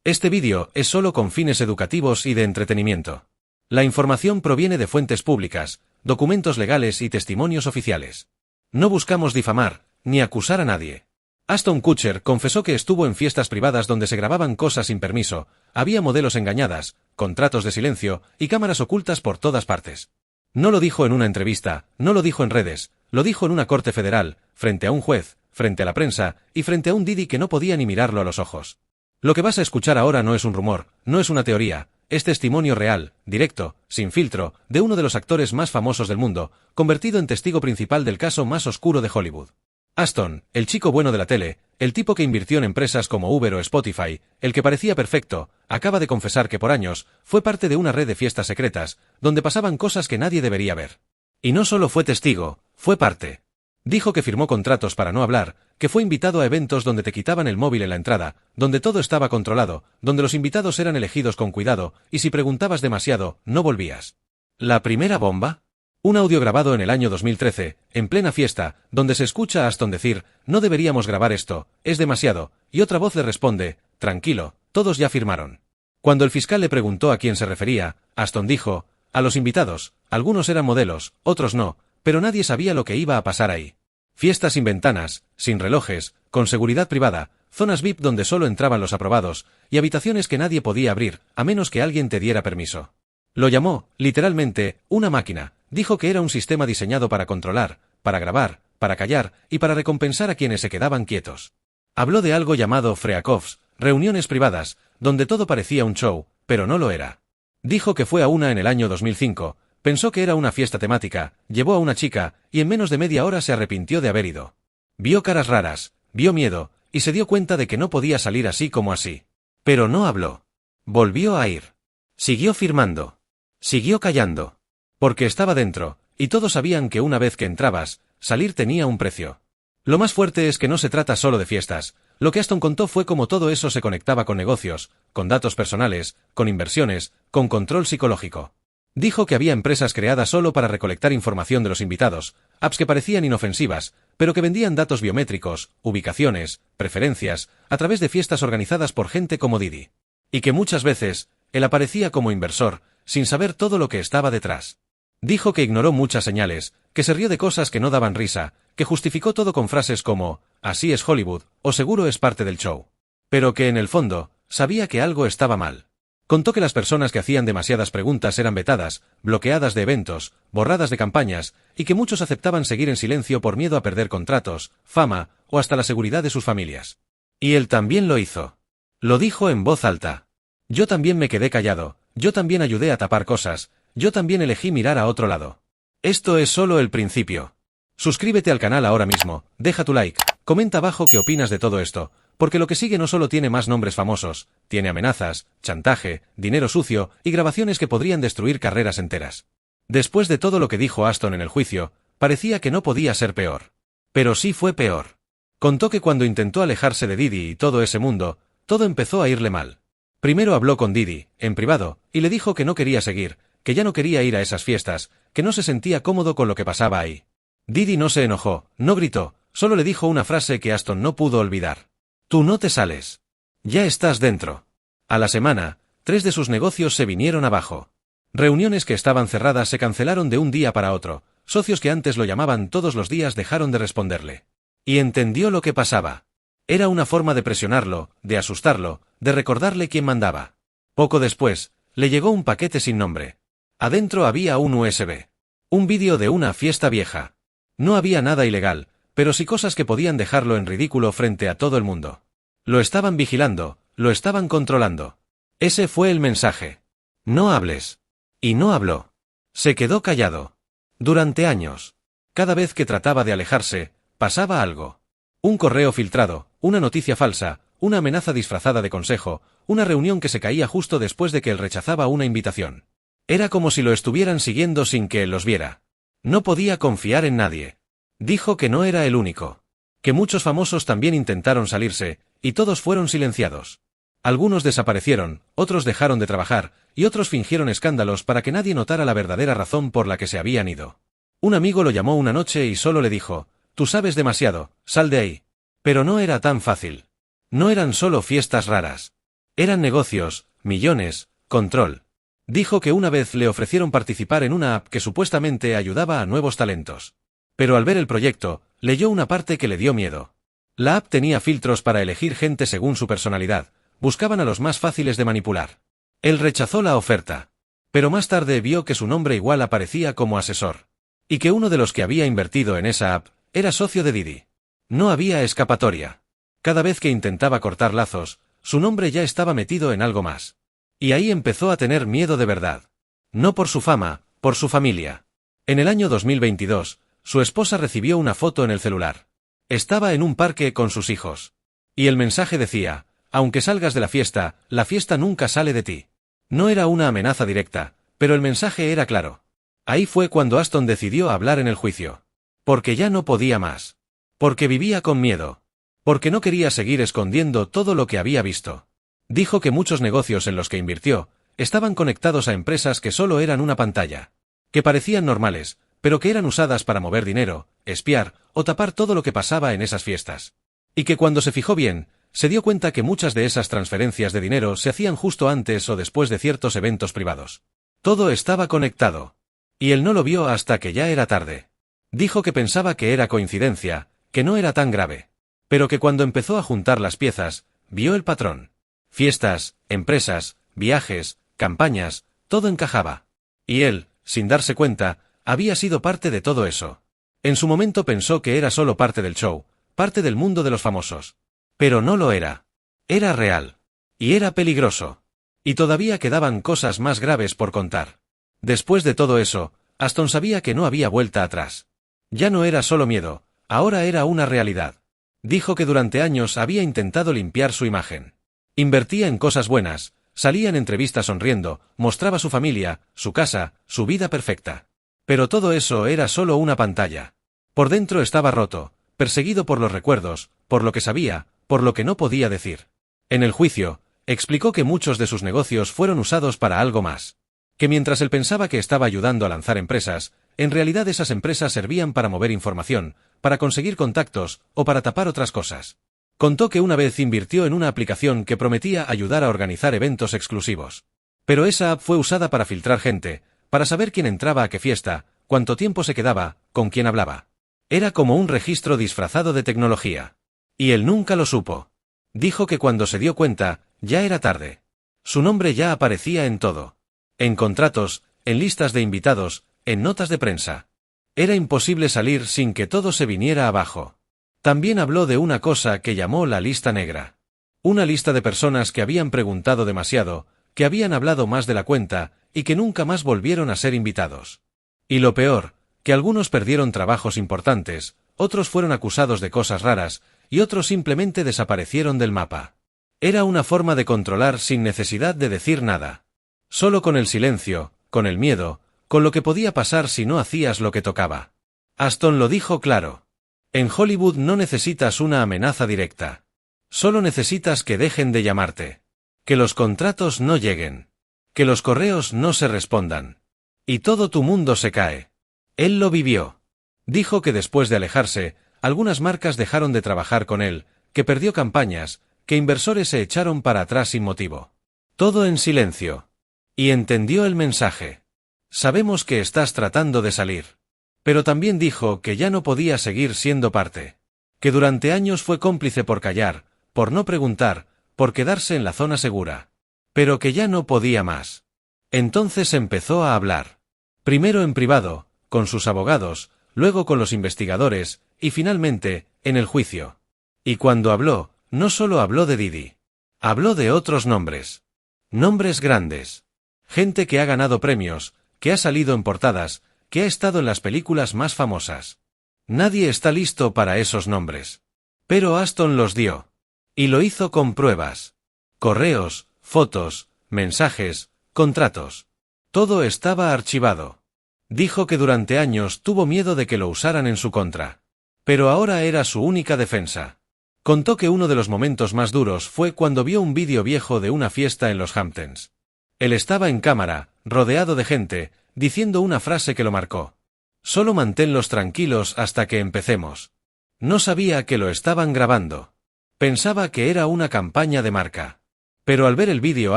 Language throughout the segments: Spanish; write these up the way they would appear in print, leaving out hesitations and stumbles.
Este vídeo es solo con fines educativos y de entretenimiento. La información proviene de fuentes públicas, documentos legales y testimonios oficiales. No buscamos difamar, ni acusar a nadie. Ashton Kutcher confesó que estuvo en fiestas privadas donde se grababan cosas sin permiso, había modelos engañadas, contratos de silencio y cámaras ocultas por todas partes. No lo dijo en una entrevista, no lo dijo en redes, lo dijo en una corte federal, frente a un juez, frente a la prensa y frente a un Diddy que no podía ni mirarlo a los ojos. Lo que vas a escuchar ahora no es un rumor, no es una teoría, es testimonio real, directo, sin filtro, de uno de los actores más famosos del mundo, convertido en testigo principal del caso más oscuro de Hollywood. Ashton, el chico bueno de la tele, el tipo que invirtió en empresas como Uber o Spotify, el que parecía perfecto, acaba de confesar que por años fue parte de una red de fiestas secretas, donde pasaban cosas que nadie debería ver. Y no solo fue testigo, fue parte. Dijo que firmó contratos para no hablar, que fue invitado a eventos donde te quitaban el móvil en la entrada, donde todo estaba controlado, donde los invitados eran elegidos con cuidado, y si preguntabas demasiado, no volvías. ¿La primera bomba? Un audio grabado en el año 2013, en plena fiesta, donde se escucha a Ashton decir, no deberíamos grabar esto, es demasiado, y otra voz le responde, tranquilo, todos ya firmaron. Cuando el fiscal le preguntó a quién se refería, Ashton dijo, a los invitados, algunos eran modelos, otros no, pero nadie sabía lo que iba a pasar ahí. Fiestas sin ventanas, sin relojes, con seguridad privada, zonas VIP donde solo entraban los aprobados, y habitaciones que nadie podía abrir, a menos que alguien te diera permiso. Lo llamó, literalmente, una máquina. Dijo que era un sistema diseñado para controlar, para grabar, para callar y para recompensar a quienes se quedaban quietos. Habló de algo llamado freak-offs, reuniones privadas, donde todo parecía un show, pero no lo era. Dijo que fue a una en el año 2005, pensó que era una fiesta temática, llevó a una chica, y en menos de media hora se arrepintió de haber ido. Vio caras raras, vio miedo, y se dio cuenta de que no podía salir así como así. Pero no habló. Volvió a ir. Siguió firmando. Siguió callando. Porque estaba dentro, y todos sabían que una vez que entrabas, salir tenía un precio. Lo más fuerte es que no se trata solo de fiestas, lo que Ashton contó fue cómo todo eso se conectaba con negocios, con datos personales, con inversiones, con control psicológico. Dijo que había empresas creadas solo para recolectar información de los invitados, apps que parecían inofensivas, pero que vendían datos biométricos, ubicaciones, preferencias, a través de fiestas organizadas por gente como Diddy. Y que muchas veces, él aparecía como inversor, sin saber todo lo que estaba detrás. Dijo que ignoró muchas señales, que se rió de cosas que no daban risa, que justificó todo con frases como, así es Hollywood, o seguro es parte del show. Pero que en el fondo, sabía que algo estaba mal. Contó que las personas que hacían demasiadas preguntas eran vetadas, bloqueadas de eventos, borradas de campañas, y que muchos aceptaban seguir en silencio por miedo a perder contratos, fama, o hasta la seguridad de sus familias. Y él también lo hizo. Lo dijo en voz alta. Yo también me quedé callado, yo también ayudé a tapar cosas, yo también elegí mirar a otro lado. Esto es solo el principio. Suscríbete al canal ahora mismo, deja tu like, comenta abajo qué opinas de todo esto, porque lo que sigue no solo tiene más nombres famosos, tiene amenazas, chantaje, dinero sucio y grabaciones que podrían destruir carreras enteras. Después de todo lo que dijo Ashton en el juicio, parecía que no podía ser peor. Pero sí fue peor. Contó que cuando intentó alejarse de Diddy y todo ese mundo, todo empezó a irle mal. Primero habló con Diddy, en privado, y le dijo que no quería seguir, que ya no quería ir a esas fiestas, que no se sentía cómodo con lo que pasaba ahí. Diddy no se enojó, no gritó, solo le dijo una frase que Ashton no pudo olvidar. Tú no te sales. Ya estás dentro. A la semana, 3 de sus negocios se vinieron abajo. Reuniones que estaban cerradas se cancelaron de un día para otro, socios que antes lo llamaban todos los días dejaron de responderle. Y entendió lo que pasaba. Era una forma de presionarlo, de asustarlo, de recordarle quién mandaba. Poco después, le llegó un paquete sin nombre. Adentro había un USB. Un vídeo de una fiesta vieja. No había nada ilegal, pero sí cosas que podían dejarlo en ridículo frente a todo el mundo. Lo estaban vigilando, lo estaban controlando. Ese fue el mensaje. No hables. Y no habló. Se quedó callado. Durante años. Cada vez que trataba de alejarse, pasaba algo. Un correo filtrado, una noticia falsa, una amenaza disfrazada de consejo, una reunión que se caía justo después de que él rechazaba una invitación. Era como si lo estuvieran siguiendo sin que él los viera. No podía confiar en nadie. Dijo que no era el único. Que muchos famosos también intentaron salirse, y todos fueron silenciados. Algunos desaparecieron, otros dejaron de trabajar, y otros fingieron escándalos para que nadie notara la verdadera razón por la que se habían ido. Un amigo lo llamó una noche y solo le dijo, tú sabes demasiado, sal de ahí. Pero no era tan fácil. No eran solo fiestas raras. Eran negocios, millones, control. Dijo que una vez le ofrecieron participar en una app que supuestamente ayudaba a nuevos talentos. Pero al ver el proyecto, leyó una parte que le dio miedo. La app tenía filtros para elegir gente según su personalidad, buscaban a los más fáciles de manipular. Él rechazó la oferta. Pero más tarde vio que su nombre igual aparecía como asesor. Y que uno de los que había invertido en esa app era socio de Didi. No había escapatoria. Cada vez que intentaba cortar lazos, su nombre ya estaba metido en algo más. Y ahí empezó a tener miedo de verdad. No por su fama, por su familia. En el año 2022, su esposa recibió una foto en el celular. Estaba en un parque con sus hijos. Y el mensaje decía: aunque salgas de la fiesta nunca sale de ti. No era una amenaza directa, pero el mensaje era claro. Ahí fue cuando Aston decidió hablar en el juicio. Porque ya no podía más. Porque vivía con miedo. Porque no quería seguir escondiendo todo lo que había visto. Dijo que muchos negocios en los que invirtió estaban conectados a empresas que solo eran una pantalla. Que parecían normales, pero que eran usadas para mover dinero, espiar o tapar todo lo que pasaba en esas fiestas. Y que cuando se fijó bien, se dio cuenta que muchas de esas transferencias de dinero se hacían justo antes o después de ciertos eventos privados. Todo estaba conectado. Y él no lo vio hasta que ya era tarde. Dijo que pensaba que era coincidencia, que no era tan grave. Pero que cuando empezó a juntar las piezas, vio el patrón. Fiestas, empresas, viajes, campañas, todo encajaba. Y él, sin darse cuenta, había sido parte de todo eso. En su momento pensó que era solo parte del show, parte del mundo de los famosos. Pero no lo era. Era real. Y era peligroso. Y todavía quedaban cosas más graves por contar. Después de todo eso, Aston sabía que no había vuelta atrás. Ya no era solo miedo, ahora era una realidad. Dijo que durante años había intentado limpiar su imagen. Invertía en cosas buenas, salía en entrevistas sonriendo, mostraba su familia, su casa, su vida perfecta. Pero todo eso era solo una pantalla. Por dentro estaba roto, perseguido por los recuerdos, por lo que sabía, por lo que no podía decir. En el juicio, explicó que muchos de sus negocios fueron usados para algo más. Que mientras él pensaba que estaba ayudando a lanzar empresas, en realidad esas empresas servían para mover información, para conseguir contactos o para tapar otras cosas. Contó que una vez invirtió en una aplicación que prometía ayudar a organizar eventos exclusivos. Pero esa app fue usada para filtrar gente, para saber quién entraba a qué fiesta, cuánto tiempo se quedaba, con quién hablaba. Era como un registro disfrazado de tecnología. Y él nunca lo supo. Dijo que cuando se dio cuenta, ya era tarde. Su nombre ya aparecía en todo. En contratos, en listas de invitados, en notas de prensa. Era imposible salir sin que todo se viniera abajo. También habló de una cosa que llamó la lista negra. Una lista de personas que habían preguntado demasiado, que habían hablado más de la cuenta, y que nunca más volvieron a ser invitados. Y lo peor, que algunos perdieron trabajos importantes, otros fueron acusados de cosas raras, y otros simplemente desaparecieron del mapa. Era una forma de controlar sin necesidad de decir nada. Solo con el silencio, con el miedo, con lo que podía pasar si no hacías lo que tocaba. Aston lo dijo claro. En Hollywood no necesitas una amenaza directa. Solo necesitas que dejen de llamarte. Que los contratos no lleguen. Que los correos no se respondan. Y todo tu mundo se cae. Él lo vivió. Dijo que después de alejarse, algunas marcas dejaron de trabajar con él, que perdió campañas, que inversores se echaron para atrás sin motivo. Todo en silencio. Y entendió el mensaje. Sabemos que estás tratando de salir. Pero también dijo que ya no podía seguir siendo parte. Que durante años fue cómplice por callar, por no preguntar, por quedarse en la zona segura. Pero que ya no podía más. Entonces empezó a hablar. Primero en privado, con sus abogados, luego con los investigadores, y finalmente, en el juicio. Y cuando habló, no solo habló de Didi. Habló de otros nombres. Nombres grandes. Gente que ha ganado premios, que ha salido en portadas, que ha estado en las películas más famosas. Nadie está listo para esos nombres. Pero Aston los dio. Y lo hizo con pruebas. Correos, fotos, mensajes, contratos. Todo estaba archivado. Dijo que durante años tuvo miedo de que lo usaran en su contra. Pero ahora era su única defensa. Contó que uno de los momentos más duros fue cuando vio un vídeo viejo de una fiesta en los Hamptons. Él estaba en cámara, rodeado de gente, diciendo una frase que lo marcó. Solo manténlos tranquilos hasta que empecemos. No sabía que lo estaban grabando. Pensaba que era una campaña de marca. Pero al ver el vídeo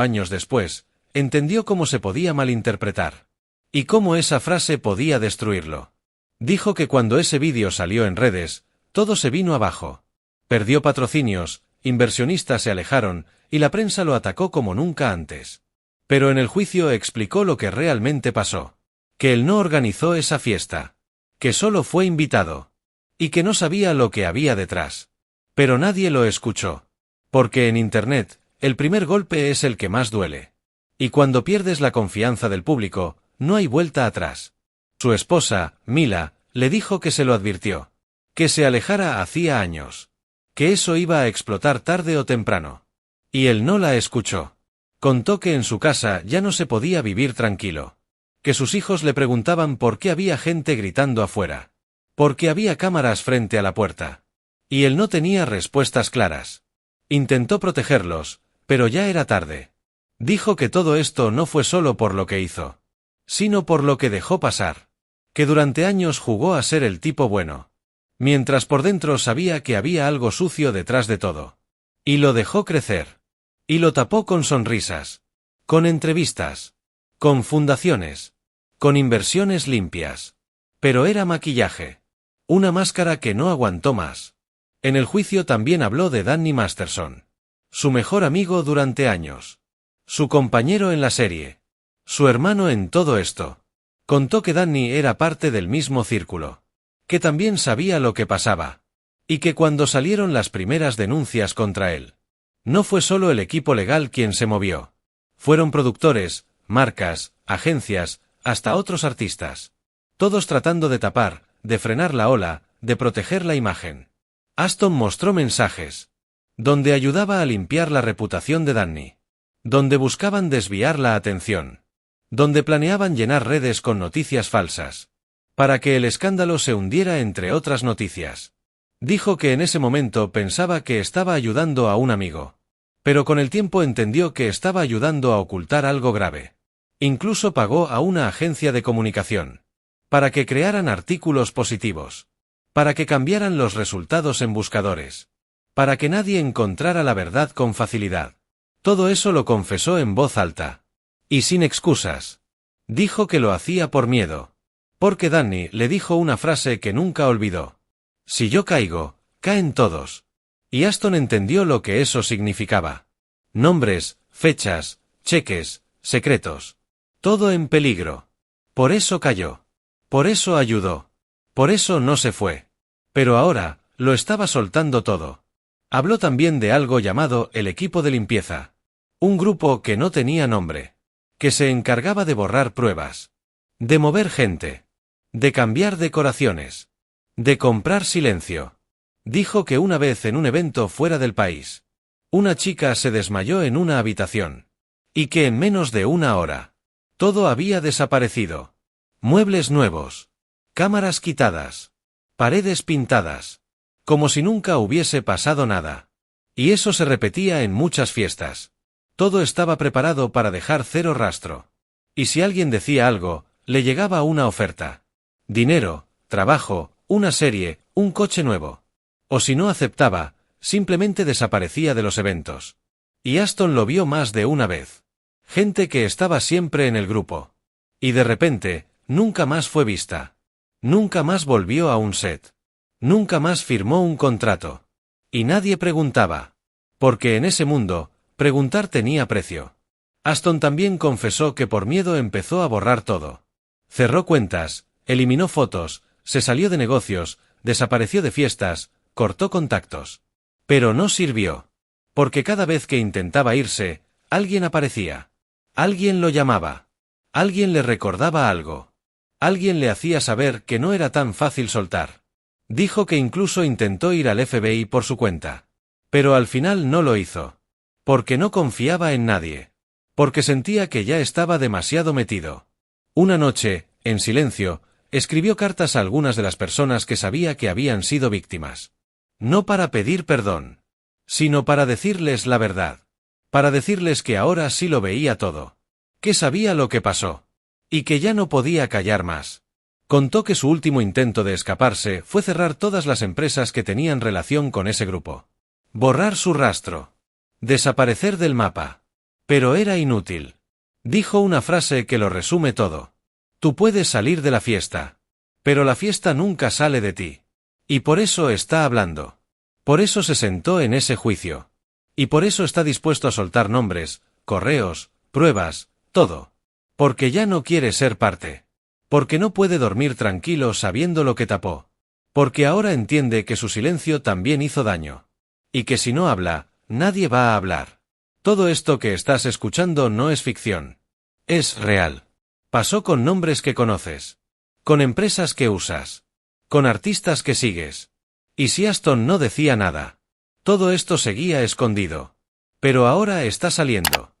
años después, entendió cómo se podía malinterpretar. Y cómo esa frase podía destruirlo. Dijo que cuando ese vídeo salió en redes, todo se vino abajo. Perdió patrocinios, inversionistas se alejaron, y la prensa lo atacó como nunca antes. Pero en el juicio explicó lo que realmente pasó. Que él no organizó esa fiesta. Que solo fue invitado. Y que no sabía lo que había detrás. Pero nadie lo escuchó. Porque en Internet, el primer golpe es el que más duele. Y cuando pierdes la confianza del público, no hay vuelta atrás. Su esposa, Mila, le dijo que se lo advirtió. Que se alejara hacía años. Que eso iba a explotar tarde o temprano. Y él no la escuchó. Contó que en su casa ya no se podía vivir tranquilo. Que sus hijos le preguntaban por qué había gente gritando afuera. Porque había cámaras frente a la puerta. Y él no tenía respuestas claras. Intentó protegerlos, pero ya era tarde. Dijo que todo esto no fue solo por lo que hizo, sino por lo que dejó pasar. Que durante años jugó a ser el tipo bueno. Mientras por dentro sabía que había algo sucio detrás de todo. Y lo dejó crecer. Y lo tapó con sonrisas. Con entrevistas. Con fundaciones. Con inversiones limpias. Pero era maquillaje. Una máscara que no aguantó más. En el juicio también habló de Danny Masterson. Su mejor amigo durante años. Su compañero en la serie. Su hermano en todo esto. Contó que Danny era parte del mismo círculo. Que también sabía lo que pasaba. Y que cuando salieron las primeras denuncias contra él, no fue solo el equipo legal quien se movió. Fueron productores, marcas, agencias, hasta otros artistas. Todos tratando de tapar, de frenar la ola, de proteger la imagen. Aston mostró mensajes. Donde ayudaba a limpiar la reputación de Danny. Donde buscaban desviar la atención. Donde planeaban llenar redes con noticias falsas. Para que el escándalo se hundiera entre otras noticias. Dijo que en ese momento pensaba que estaba ayudando a un amigo. Pero con el tiempo entendió que estaba ayudando a ocultar algo grave. Incluso pagó a una agencia de comunicación. Para que crearan artículos positivos. Para que cambiaran los resultados en buscadores. Para que nadie encontrara la verdad con facilidad. Todo eso lo confesó en voz alta. Y sin excusas. Dijo que lo hacía por miedo. Porque Danny le dijo una frase que nunca olvidó. Si yo caigo, caen todos. Y Aston entendió lo que eso significaba. Nombres, fechas, cheques, secretos. Todo en peligro. Por eso cayó. Por eso ayudó. Por eso no se fue. Pero ahora, lo estaba soltando todo. Habló también de algo llamado el equipo de limpieza. Un grupo que no tenía nombre. Que se encargaba de borrar pruebas. De mover gente. De cambiar decoraciones. De comprar silencio. Dijo que una vez en un evento fuera del país, una chica se desmayó en una habitación. Y que en menos de una hora, todo había desaparecido. Muebles nuevos. Cámaras quitadas. Paredes pintadas. Como si nunca hubiese pasado nada. Y eso se repetía en muchas fiestas. Todo estaba preparado para dejar cero rastro. Y si alguien decía algo, le llegaba una oferta. Dinero, trabajo, una serie, un coche nuevo. O si no aceptaba, simplemente desaparecía de los eventos. Y Aston lo vio más de una vez. Gente que estaba siempre en el grupo. Y de repente, nunca más fue vista. Nunca más volvió a un set. Nunca más firmó un contrato. Y nadie preguntaba. Porque en ese mundo, preguntar tenía precio. Aston también confesó que por miedo empezó a borrar todo. Cerró cuentas, eliminó fotos, se salió de negocios, desapareció de fiestas, cortó contactos. Pero no sirvió. Porque cada vez que intentaba irse, alguien aparecía. Alguien lo llamaba. Alguien le recordaba algo. Alguien le hacía saber que no era tan fácil soltar. Dijo que incluso intentó ir al FBI por su cuenta. Pero al final no lo hizo. Porque no confiaba en nadie. Porque sentía que ya estaba demasiado metido. Una noche, en silencio, escribió cartas a algunas de las personas que sabía que habían sido víctimas. No para pedir perdón, sino para decirles la verdad. Para decirles que ahora sí lo veía todo. Que sabía lo que pasó. Y que ya no podía callar más. Contó que su último intento de escaparse fue cerrar todas las empresas que tenían relación con ese grupo. Borrar su rastro. Desaparecer del mapa. Pero era inútil. Dijo una frase que lo resume todo. Tú puedes salir de la fiesta. Pero la fiesta nunca sale de ti. Y por eso está hablando. Por eso se sentó en ese juicio. Y por eso está dispuesto a soltar nombres, correos, pruebas, todo. Porque ya no quiere ser parte. Porque no puede dormir tranquilo sabiendo lo que tapó. Porque ahora entiende que su silencio también hizo daño. Y que si no habla, nadie va a hablar. Todo esto que estás escuchando no es ficción. Es real. Pasó con nombres que conoces. Con empresas que usas. Con artistas que sigues. Y si Aston no decía nada. Todo esto seguía escondido. Pero ahora está saliendo.